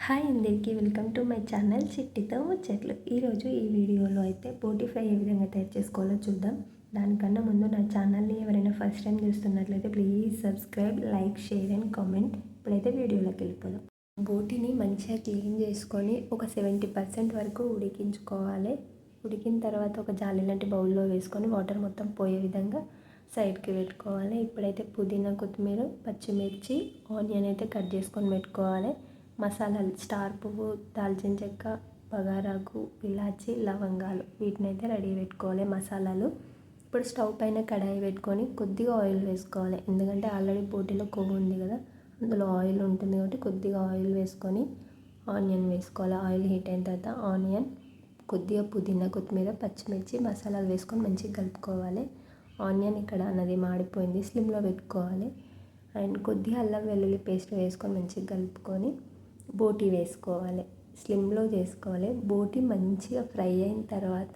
Hi అందరికీ welcome to my channel చిట్టితో ముచ్చట్లు. ఈరోజు ఈ వీడియోలో అయితే బోటి ఫ్రై ఏ విధంగా తయారు చేసుకోవాలో చూద్దాం. దానికన్నా ముందు నా ఛానల్ని ఎవరైనా ఫస్ట్ టైం చూస్తున్నట్లయితే please subscribe, like, share and comment. ఇప్పుడైతే వీడియోలోకి వెళ్ళిపోదాం. బోటిని మంచిగా క్లీన్ చేసుకొని ఒక 70% వరకు ఉడికించుకోవాలి. ఉడికిన తర్వాత ఒక జాలి లాంటి బౌల్లో వేసుకొని వాటర్ మొత్తం పోయే విధంగా సైడ్కి పెట్టుకోవాలి. ఇప్పుడైతే పుదీనా, కొత్తిమీర, పచ్చిమిర్చి, ఆనియన్ అయితే కట్ చేసుకొని పెట్టుకోవాలి. మసాలాలు స్టార్ పువ్వు, దాల్చిన చెక్క, బగారాకు, ఇలాచి, లవంగాలు వీటిని అయితే రెడీ పెట్టుకోవాలి మసాలాలు. ఇప్పుడు స్టవ్ పైన కడాయి పెట్టుకొని కొద్దిగా ఆయిల్ వేసుకోవాలి. ఎందుకంటే ఆల్రెడీ బోటిలో కొవ్వు ఉంది కదా, అందులో ఆయిల్ ఉంటుంది కాబట్టి కొద్దిగా ఆయిల్ వేసుకొని ఆనియన్ వేసుకోవాలి. ఆయిల్ హీట్ అయిన తర్వాత ఆనియన్, కొద్దిగా పుదీనా, కొత్తిమీర, పచ్చిమిర్చి, మసాలాలు వేసుకొని మంచిగా కలుపుకోవాలి. ఆనియన్ ఇక్కడ అన్నది మాడిపోయింది, స్లిమ్లో పెట్టుకోవాలి. అండ్ కొద్దిగా అల్లం వెల్లుల్లి పేస్ట్ వేసుకొని మంచిగా కలుపుకొని బోటి వేసుకోవాలి. స్లిమ్లో చేసుకోవాలి. బోటి మంచిగా ఫ్రై అయిన తర్వాత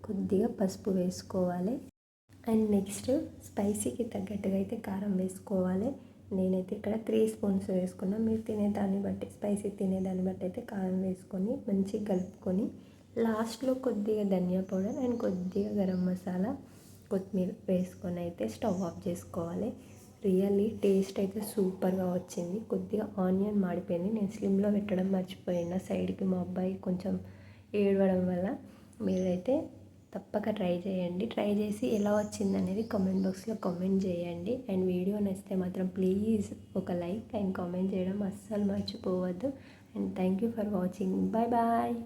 కొద్దిగా పసుపు వేసుకోవాలి. అండ్ నెక్స్ట్ స్పైసీకి తగ్గట్టుగా అయితే కారం వేసుకోవాలి. నేనైతే ఇక్కడ 3 స్పూన్స్ వేసుకున్నాను. మీరు తినేదాన్ని బట్టి, స్పైసీ తినేదాన్ని బట్టి అయితే కారం వేసుకొని మంచిగా కలుపుకొని లాస్ట్లో కొద్దిగా ధనియా పౌడర్ అండ్ కొద్దిగా గరం మసాలా, కొత్తిమీర వేసుకొని అయితే స్టవ్ ఆఫ్ చేసుకోవాలి. రియల్లీ టేస్ట్ అయితే సూపర్గా వచ్చింది. కొద్దిగా ఆనియన్ మాడిపోయింది, నేను స్లిమ్లో పెట్టడం మర్చిపోయినా. సైడ్కి మా అబ్బాయి కొంచెం ఏడవడం వల్ల. మీరైతే తప్పక ట్రై చేయండి. ట్రై చేసి ఎలా వచ్చింది అనేది కామెంట్ బాక్స్లో కామెంట్ చేయండి. అండ్ వీడియో నచ్చితే మాత్రం ప్లీజ్ ఒక లైక్ అండ్ కామెంట్ చేయడం అస్సలు మర్చిపోవద్దు. And thank you for watching. Bye bye.